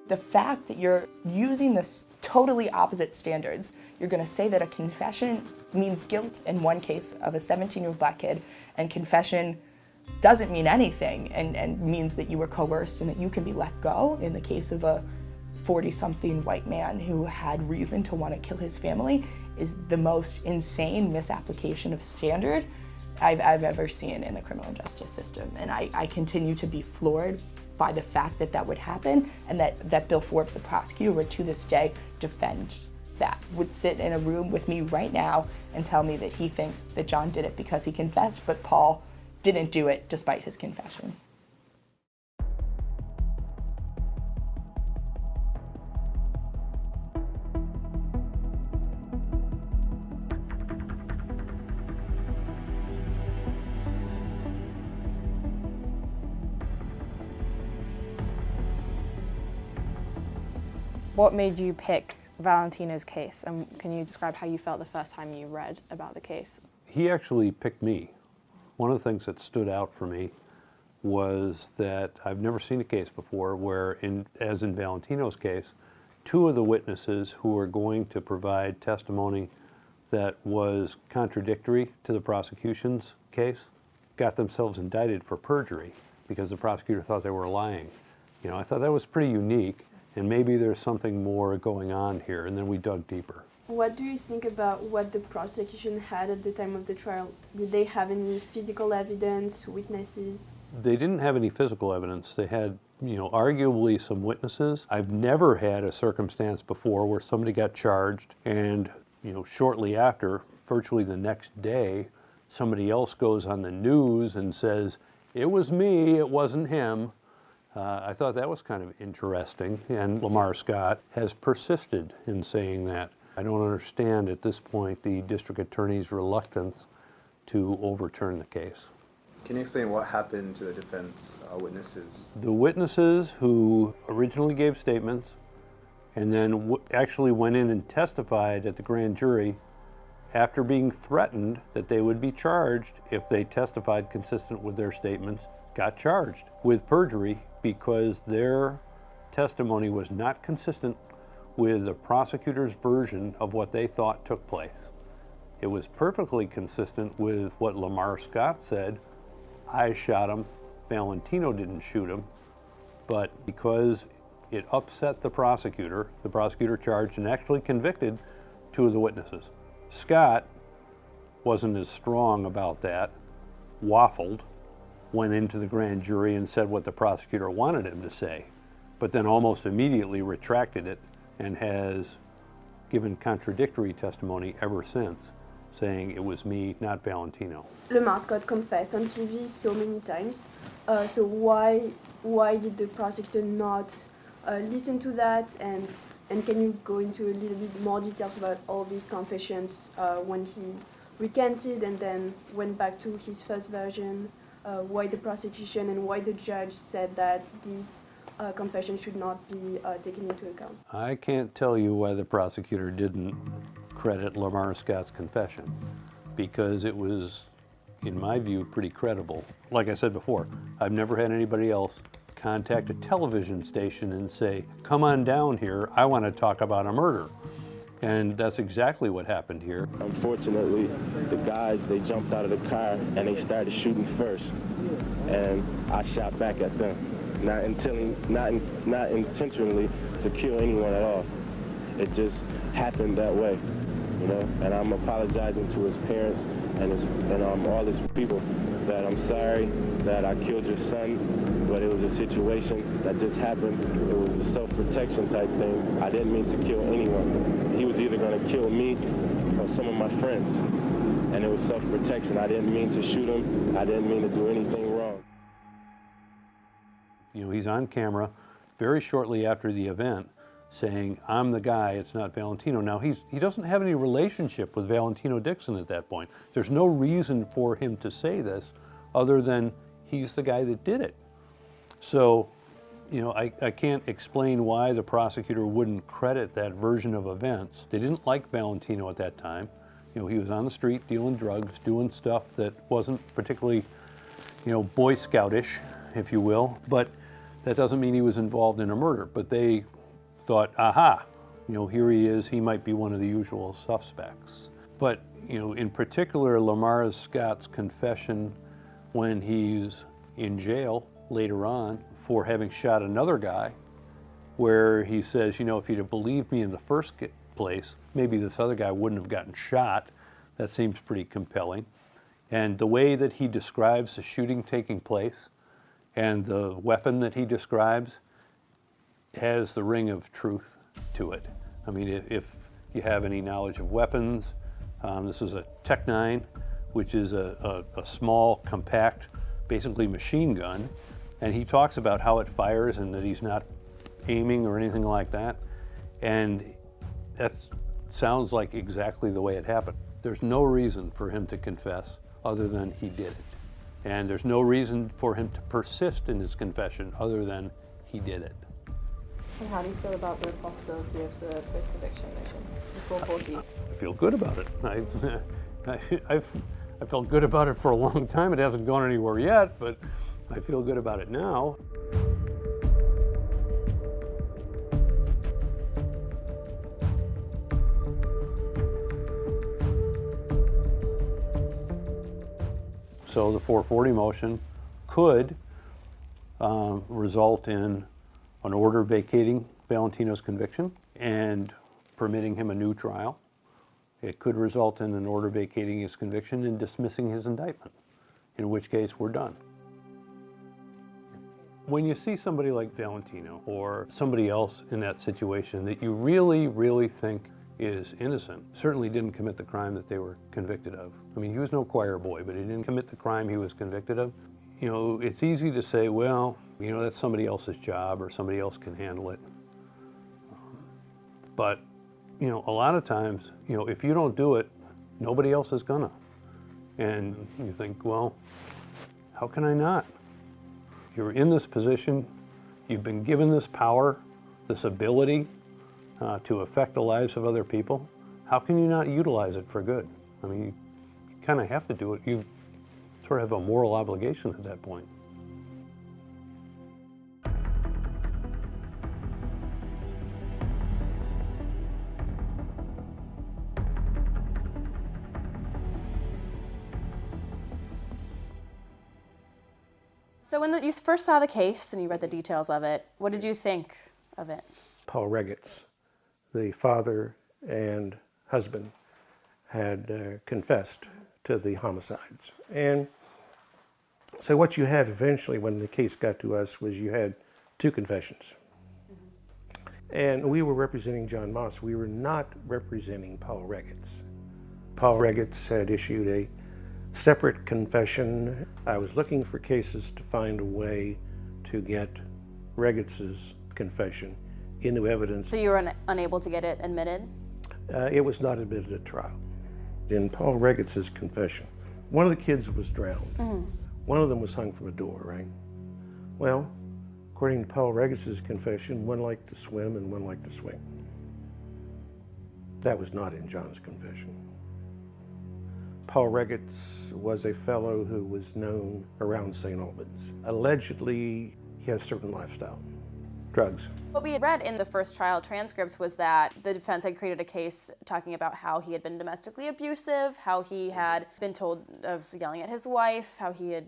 The fact that you're using this totally opposite standards, you're going to say that a confession means guilt in one case of a 17-year-old black kid, and confession doesn't mean anything, and means that you were coerced and that you can be let go in the case of a 40-something white man who had reason to want to kill his family, is the most insane misapplication of standard I've ever seen in the criminal justice system. And I continue to be floored by the fact that that would happen, and that Bill Forbes, the prosecutor, would to this day defend that, would sit in a room with me right now and tell me that he thinks that John did it because he confessed, but Paul didn't do it despite his confession. What made you pick Valentino's case, and can you describe how you felt the first time you read about the case? He actually picked me. One of the things that stood out for me was that I've never seen a case before where, as in Valentino's case, two of the witnesses who were going to provide testimony that was contradictory to the prosecution's case got themselves indicted for perjury because the prosecutor thought they were lying. You know, I thought that was pretty unique, and maybe there's something more going on here, and then we dug deeper. What do you think about what the prosecution had at the time of the trial? Did they have any physical evidence, witnesses? They didn't have any physical evidence. They had, arguably some witnesses. I've never had a circumstance before where somebody got charged and, shortly after, virtually the next day, somebody else goes on the news and says, "It was me, it wasn't him." I thought that was kind of interesting, and Lamar Scott has persisted in saying that. I don't understand at this point the district attorney's reluctance to overturn the case. Can you explain what happened to the defense witnesses? The witnesses who originally gave statements and then actually went in and testified at the grand jury after being threatened that they would be charged if they testified consistent with their statements, got charged with perjury because their testimony was not consistent with the prosecutor's version of what they thought took place. It was perfectly consistent with what Lamar Scott said. I shot him, Valentino didn't shoot him, but because it upset the prosecutor charged and actually convicted two of the witnesses. Scott wasn't as strong about that, waffled, went into the grand jury and said what the prosecutor wanted him to say, but then almost immediately retracted it and has given contradictory testimony ever since, saying it was me, not Valentino. Lamar Scott confessed on TV so many times, so why did the prosecutor not listen to that, and can you go into a little bit more details about all these confessions when recanted and then went back to his first version, why the prosecution and why the judge said that this confession should not be taken into account. I can't tell you why the prosecutor didn't credit Lamar Scott's confession, because it was, in my view, pretty credible. Like I said before, I've never had anybody else contact a television station and say, come on down here, I want to talk about a murder. And that's exactly what happened here. Unfortunately, the guys, they jumped out of the car and they started shooting first. And I shot back at them. Not intentionally to kill anyone at all. It just happened that way, you know. And I'm apologizing to his parents and all his people that I'm sorry that I killed your son, but it was a situation that just happened. It was a self-protection type thing. I didn't mean to kill anyone. He was either going to kill me or some of my friends, and it was self-protection. I didn't mean to shoot him. I didn't mean to do anything wrong. You know, he's on camera very shortly after the event saying, I'm the guy, it's not Valentino. Now, he doesn't have any relationship with Valentino Dixon at that point. There's no reason for him to say this other than he's the guy that did it. So, you know, I can't explain why the prosecutor wouldn't credit that version of events. They didn't like Valentino at that time. You know, he was on the street dealing drugs, doing stuff that wasn't particularly, you know, Boy Scoutish, if you will. But that doesn't mean he was involved in a murder. But they thought, aha, you know, here he is, he might be one of the usual suspects. But, you know, in particular, Lamar Scott's confession when he's in jail later on for having shot another guy, where he says, you know, if you'd have believed me in the first place, maybe this other guy wouldn't have gotten shot. That seems pretty compelling. And the way that he describes the shooting taking place and the weapon that he describes has the ring of truth to it. I mean, if you have any knowledge of weapons, this is a Tech-9, which is a small, compact, basically machine gun, and he talks about how it fires and that he's not aiming or anything like that, and that sounds like exactly the way it happened. There's no reason for him to confess other than he did it, and there's no reason for him to persist in his confession other than he did it. And how do you feel about the possibility of the post-conviction motion before 40? I feel good about it. I felt good about it for a long time. It hasn't gone anywhere yet, but I feel good about it now. So the 440 motion could result in an order vacating Valentino's conviction and permitting him a new trial. It could result in an order vacating his conviction and dismissing his indictment, in which case we're done. When you see somebody like Valentino or somebody else in that situation that you really, really think is innocent, certainly didn't commit the crime that they were convicted of. I mean, he was no choir boy, but he didn't commit the crime he was convicted of. You know, it's easy to say, well, you know, that's somebody else's job or somebody else can handle it. But, you know, a lot of times, you know, if you don't do it, nobody else is gonna. And you think, well, how can I not? You're in this position, you've been given this power, this ability to affect the lives of other people. How can you not utilize it for good? I mean, you kind of have to do it. You sort of have a moral obligation at that point. So when you first saw the case and you read the details of it, what did you think of it? Paul Regetz, the father and husband, had confessed to the homicides. And so what you had eventually when the case got to us was you had two confessions. And we were representing John Moss. We were not representing Paul Regetz. Paul Regetz had issued a separate confession. I was looking for cases to find a way to get Regetz's confession into evidence. So you were unable to get it admitted? It was not admitted at trial. In Paul Reget's confession, one of the kids was drowned. One of them was hung from a door, right? Well, according to Paul Reget's confession, one liked to swim and one liked to swing. That was not in John's confession. Paul Reget was a fellow who was known around St. Albans. Allegedly, he had a certain lifestyle, drugs. What we had read in the first trial transcripts was that the defense had created a case talking about how he had been domestically abusive, how he had been told of yelling at his wife, how he had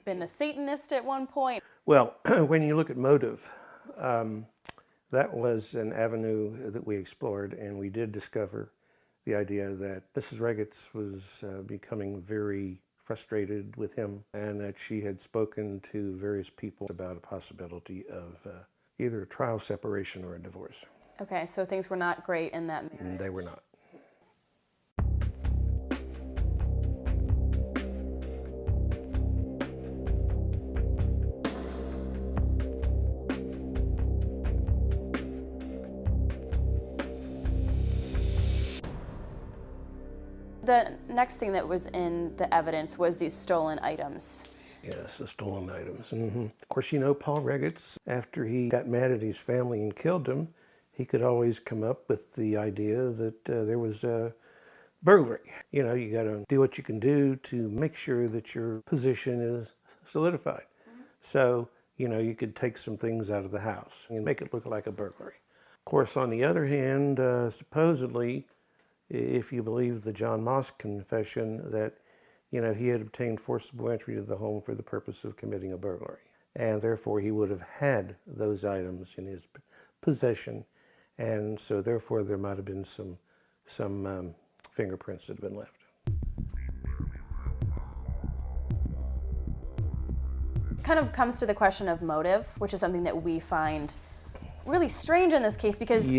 been a Satanist at one point. Well, when you look at motive, that was an avenue that we explored, and we did discover the idea that Mrs. Reget was becoming very frustrated with him, and that she had spoken to various people about a possibility of either a trial separation or a divorce. Okay, so things were not great in that marriage. They were not. The next thing that was in the evidence was these stolen items. Yes, the stolen items. Of course, you know, Paul Reget, after he got mad at his family and killed them, he could always come up with the idea that there was a burglary. You know, you got to do what you can do to make sure that your position is solidified. So, you know, you could take some things out of the house and make it look like a burglary. Of course, on the other hand, supposedly, if you believe the John Moss confession, that, you know, he had obtained forcible entry to the home for the purpose of committing a burglary. And therefore, he would have had those items in his possession. And so therefore, there might have been some fingerprints that have been left. Kind of comes to the question of motive, which is something that we find really strange in this case, because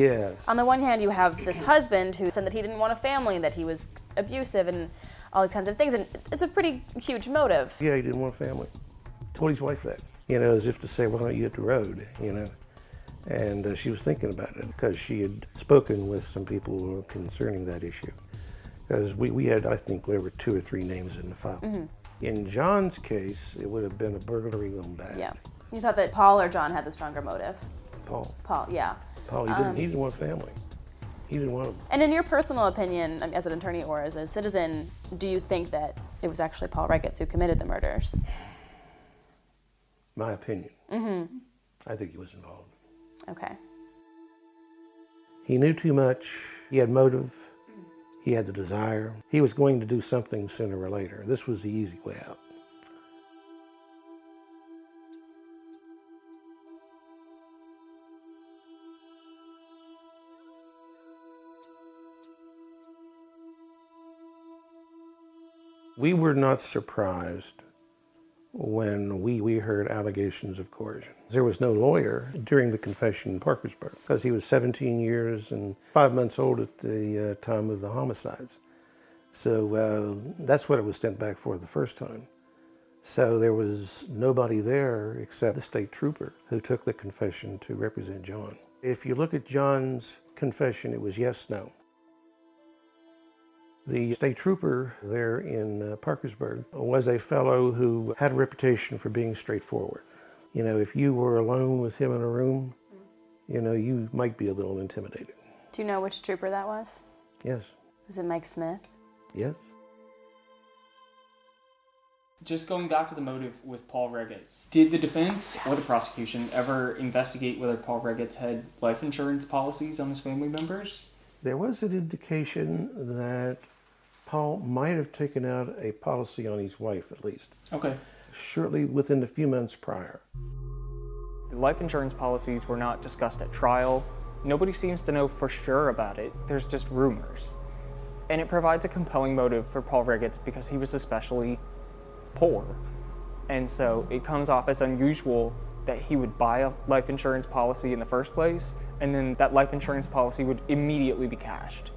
on the one hand you have this husband who said that he didn't want a family, that he was abusive and all these kinds of things, and it's a pretty huge motive. Yeah, he didn't want a family. Told his wife that, you know, as if to say, why don't you hit the road, you know? And she was thinking about it because she had spoken with some people concerning that issue. Because we had, I think, there were 2 or 3 names in the file. In John's case, it would have been a burglary gone bad. Yeah. You thought that Paul or John had the stronger motive? Paul, yeah. Paul, he didn't want family. He didn't want them. And in your personal opinion, as an attorney or as a citizen, do you think that it was actually Paul Reget who committed the murders? My opinion. I think he was involved. Okay. He knew too much. He had motive. He had the desire. He was going to do something sooner or later. This was the easy way out. We were not surprised when we heard allegations of coercion. There was no lawyer during the confession in Parkersburg because he was 17 years and 5 months old at the time of the homicides. So that's what it was sent back for the first time. So there was nobody there except the state trooper who took the confession to represent John. If you look at John's confession, it was yes, no. The state trooper there in Parkersburg was a fellow who had a reputation for being straightforward. You know, if you were alone with him in a room, you know, you might be a little intimidated. Do you know which trooper that was? Yes. Was it Mike Smith? Yes. Just going back to the motive with Paul Reget, did the defense or the prosecution ever investigate whether Paul Reget had life insurance policies on his family members? There was an indication that Paul might have taken out a policy on his wife, at least. Okay. Shortly within a few months prior. The life insurance policies were not discussed at trial. Nobody seems to know for sure about it. There's just rumors. And it provides a compelling motive for Paul Reget because he was especially poor. And so it comes off as unusual that he would buy a life insurance policy in the first place, and then that life insurance policy would immediately be cashed.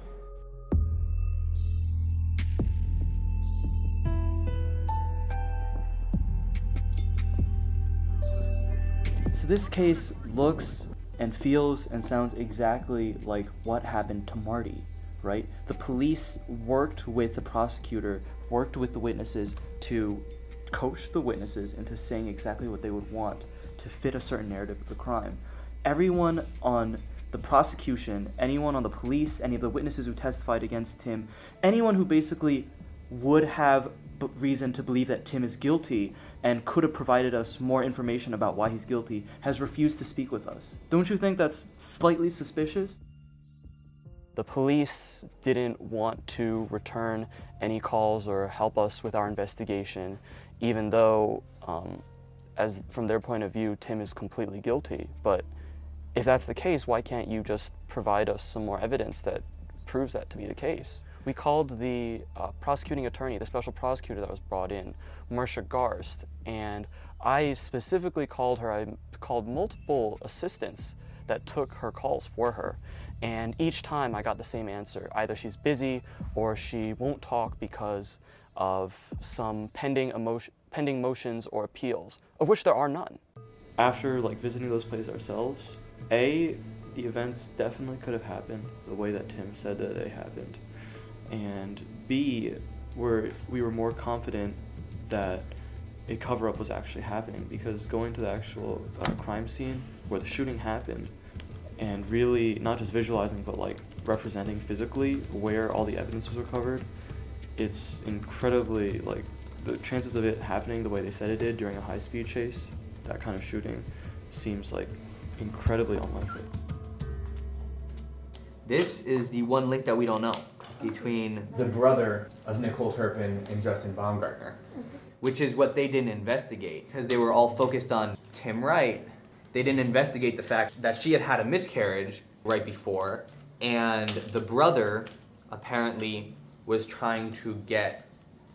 So this case looks and feels and sounds exactly like what happened to Marty. right? The police worked with the prosecutor, worked with the witnesses to coach the witnesses into saying exactly what they would want to fit a certain narrative of the crime. Everyone on the prosecution, anyone on the police, any of the witnesses who testified against Tim, anyone who basically would have reason to believe that Tim is guilty and could have provided us more information about why he's guilty, has refused to speak with us. Don't you think that's slightly suspicious? The police didn't want to return any calls or help us with our investigation, even though, as from their point of view, Tim is completely guilty. But if that's the case, why can't you just provide us some more evidence that proves that to be the case? We called the prosecuting attorney, the special prosecutor that was brought in, Marcia Garst, and I specifically called her. I called multiple assistants that took her calls for her, and each time I got the same answer. Either she's busy or she won't talk because of some pending motions or appeals, of which there are none. After visiting those places ourselves, A, the events definitely could have happened the way that Tim said that they happened. And B, we were more confident that a cover-up was actually happening, because going to the actual crime scene where the shooting happened and really not just visualizing but representing physically where all the evidence was recovered, it's incredibly, the chances of it happening the way they said it did during a high-speed chase, that kind of shooting, seems incredibly unlikely. This is the one link that we don't know between the brother of Nicole Turpin and Justin Baumgartner, which is what they didn't investigate, because they were all focused on Tim Wright. They didn't investigate the fact that she had had a miscarriage right before, and the brother apparently was trying to get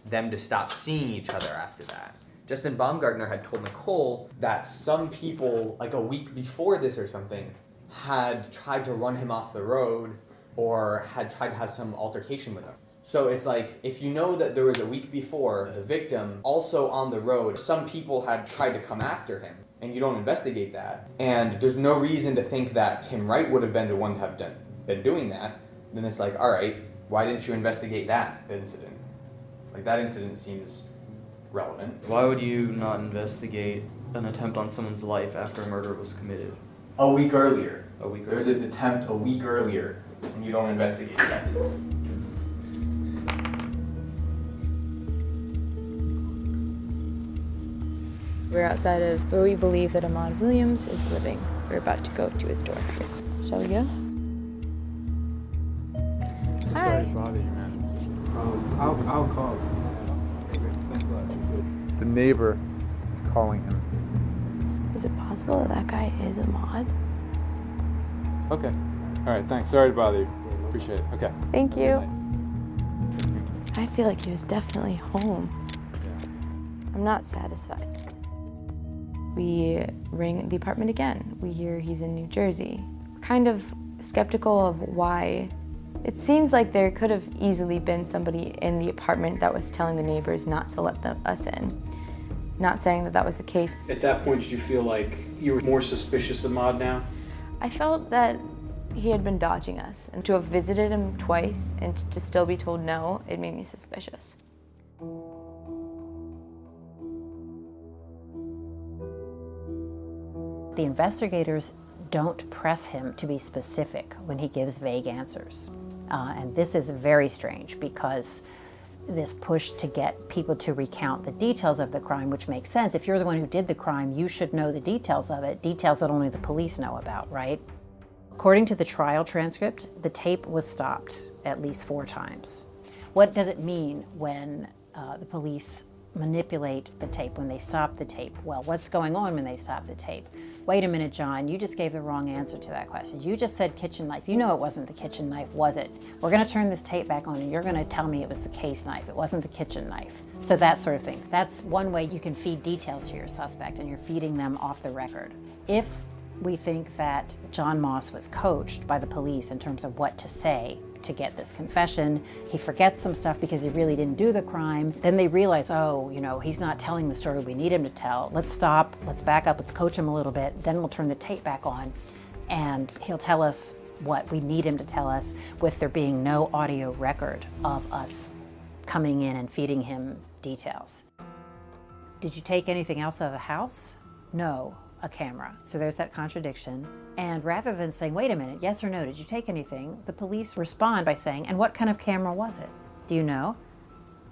them to stop seeing each other after that. Justin Baumgartner had told Nicole that some people, a week before this or something, had tried to run him off the road or had tried to have some altercation with him. So it's if you know that there was a week before the victim also on the road, some people had tried to come after him, and you don't investigate that, and there's no reason to think that Tim Wright would have been the one to have been doing that, then it's all right, why didn't you investigate that incident? That incident seems relevant. Why would you not investigate an attempt on someone's life after a murder was committed? A week earlier. There's an attempt a week earlier, and you don't investigate that. We're outside of where we believe that Ahmaud Williams is living. We're about to go to his door. Shall we go? Hi. Sorry to bother you, man. I'll call. Thanks a lot. The neighbor is calling him. Is it possible that that guy is Ahmaud? Okay. All right, thanks. Sorry to bother you. Appreciate it. Okay. Thank you. I feel like he was definitely home. I'm not satisfied. We ring the apartment again. We hear he's in New Jersey. We're kind of skeptical of why. It seems like there could have easily been somebody in the apartment that was telling the neighbors not to let us in. Not saying that that was the case. At that point, did you feel like you were more suspicious of Ahmaud now? I felt that he had been dodging us, and to have visited him twice and to still be told no, it made me suspicious. The investigators don't press him to be specific when he gives vague answers. And this is very strange, because this push to get people to recount the details of the crime, which makes sense. If you're the one who did the crime, you should know the details of it, details that only the police know about, right? According to the trial transcript, the tape was stopped at least 4 times. What does it mean when the police manipulate the tape, when they stop the tape? Well, what's going on when they stop the tape? Wait a minute, John, you just gave the wrong answer to that question. You just said kitchen knife. You know it wasn't the kitchen knife, was it? We're gonna turn this tape back on and you're gonna tell me it was the case knife. It wasn't the kitchen knife. So that sort of thing. That's one way you can feed details to your suspect, and you're feeding them off the record. If we think that John Moss was coached by the police in terms of what to say to get this confession, he forgets some stuff because he really didn't do the crime, then they realize, oh, he's not telling the story we need him to tell. Let's stop, let's back up, let's coach him a little bit, then we'll turn the tape back on and he'll tell us what we need him to tell us, with there being no audio record of us coming in and feeding him details. Did you take anything else out of the house? No, a camera. So there's that contradiction. And rather than saying, wait a minute, yes or no, did you take anything? The police respond by saying, and what kind of camera was it? Do you know?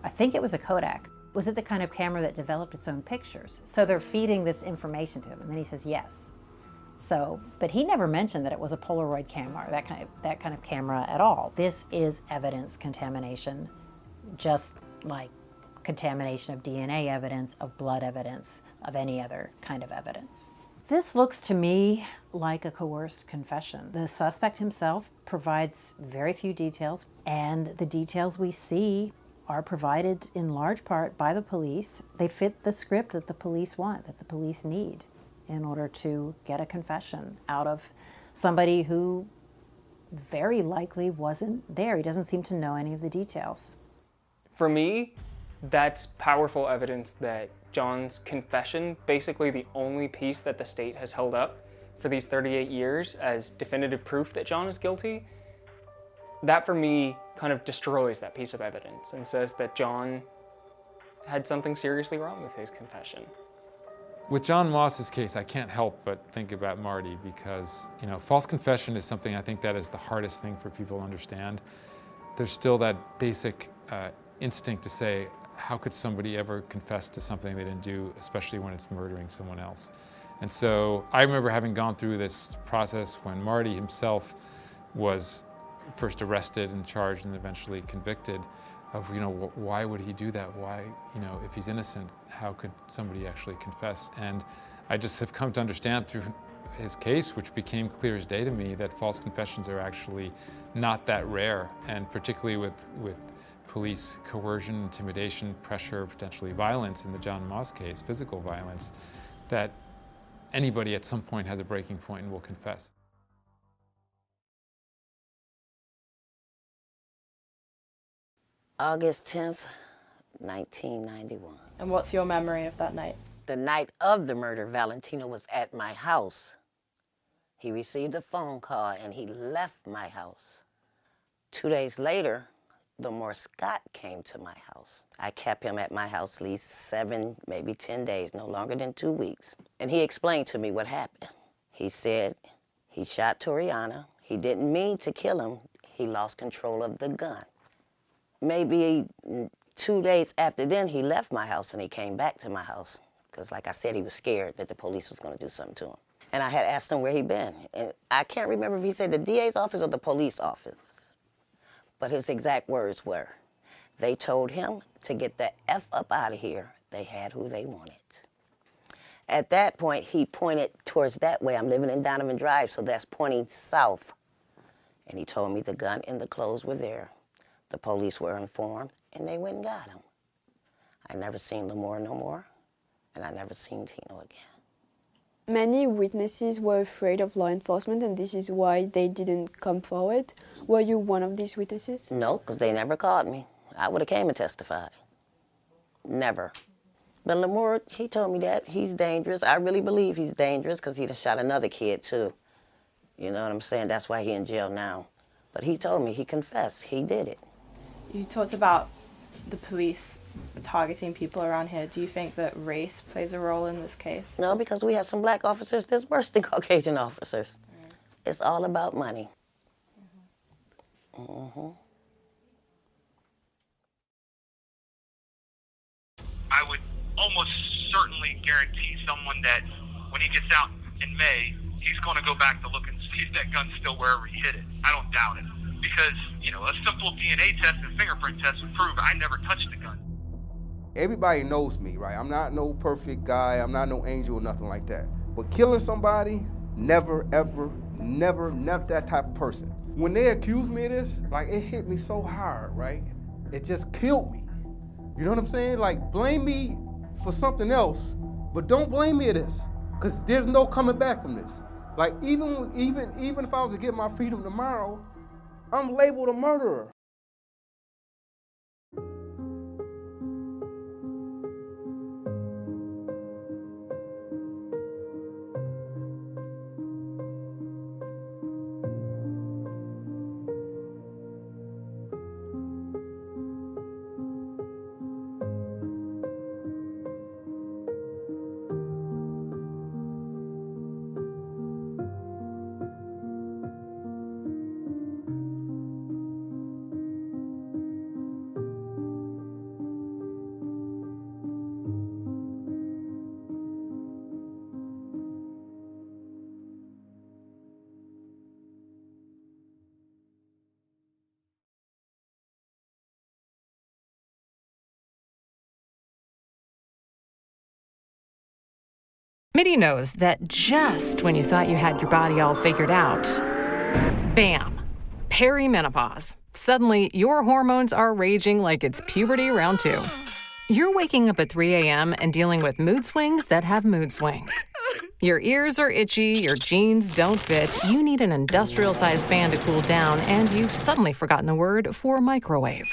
I think it was a Kodak. Was it the kind of camera that developed its own pictures? So they're feeding this information to him, and then he says yes. So, but he never mentioned that it was a Polaroid camera, that kind of camera at all. This is evidence contamination, just like contamination of DNA evidence, of blood evidence, of any other kind of evidence. This looks to me like a coerced confession. The suspect himself provides very few details, and the details we see are provided in large part by the police. They fit the script that the police want, that the police need in order to get a confession out of somebody who very likely wasn't there. He doesn't seem to know any of the details. For me, that's powerful evidence that John's confession, basically the only piece that the state has held up for these 38 years as definitive proof that John is guilty, that for me kind of destroys that piece of evidence and says that John had something seriously wrong with his confession. With John Moss's case, I can't help but think about Marty because, false confession is something I think that is the hardest thing for people to understand. There's still that basic instinct to say, how could somebody ever confess to something they didn't do, especially when it's murdering someone else? And so I remember having gone through this process when Marty himself was first arrested and charged and eventually convicted of, why would he do that? Why, if he's innocent, how could somebody actually confess? And I just have come to understand through his case, which became clear as day to me, that false confessions are actually not that rare, and particularly with police coercion, intimidation, pressure, potentially violence in the John Moss case, physical violence, that anybody at some point has a breaking point and will confess. August 10th, 1991. And what's your memory of that night? The night of the murder, Valentino was at my house. He received a phone call and he left my house. 2 days later, Lamore Scott came to my house. I kept him at my house at least 7, maybe 10 days, no longer than 2 weeks. And he explained to me what happened. He said he shot Toriana. He didn't mean to kill him. He lost control of the gun. Maybe 2 days after then, he left my house and he came back to my house. Because like I said, he was scared that the police was going to do something to him. And I had asked him where he'd been. And I can't remember if he said the DA's office or the police office. But his exact words were, they told him to get the F up out of here. They had who they wanted. At that point, he pointed towards that way. I'm living in Donovan Drive, so that's pointing south. And he told me the gun and the clothes were there. The police were informed, and they went and got him. I never seen Lamore no more, and I never seen Tino again. Many witnesses were afraid of law enforcement, and this is why they didn't come forward. Were you one of these witnesses? No, because they never called me. I would have came and testified. Never. But Lamore, he told me that he's dangerous. I really believe he's dangerous because he done shot another kid too. You know what I'm saying? That's why he's in jail now. But he told me, he confessed, he did it. You talked about the police targeting people around here. Do you think that race plays a role in this case? No, because we have some black officers that's worse than Caucasian officers. It's all about money. I would almost certainly guarantee someone that when he gets out in May, he's going to go back to look and see if that gun's still wherever he hid it. I don't doubt it. Because, a simple DNA test and fingerprint test would prove I never touched the gun. Everybody knows me, right? I'm not no perfect guy. I'm not no angel or nothing like that. But killing somebody, never, ever, never that type of person. When they accuse me of this, it hit me so hard, right? It just killed me. You know what I'm saying? Blame me for something else, but don't blame me of this, because there's no coming back from this. Even if I was to get my freedom tomorrow, I'm labeled a murderer. MIDI knows that just when you thought you had your body all figured out, bam, perimenopause. Suddenly, your hormones are raging like it's puberty round 2. You're waking up at 3 a.m. and dealing with mood swings that have mood swings. Your ears are itchy, your jeans don't fit, you need an industrial-sized fan to cool down, and you've suddenly forgotten the word for microwave.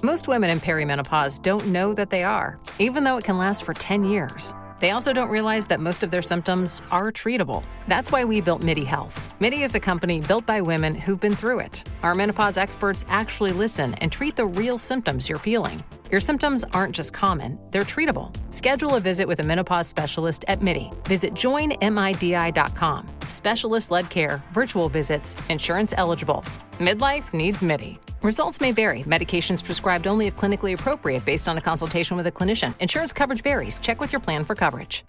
Most women in perimenopause don't know that they are, even though it can last for 10 years. They also don't realize that most of their symptoms are treatable. That's why we built MIDI Health. MIDI is a company built by women who've been through it. Our menopause experts actually listen and treat the real symptoms you're feeling. Your symptoms aren't just common, they're treatable. Schedule a visit with a menopause specialist at MIDI. Visit joinmidi.com. Specialist-led care, virtual visits, insurance eligible. Midlife needs MIDI. Results may vary. Medications prescribed only if clinically appropriate based on a consultation with a clinician. Insurance coverage varies. Check with your plan for coverage.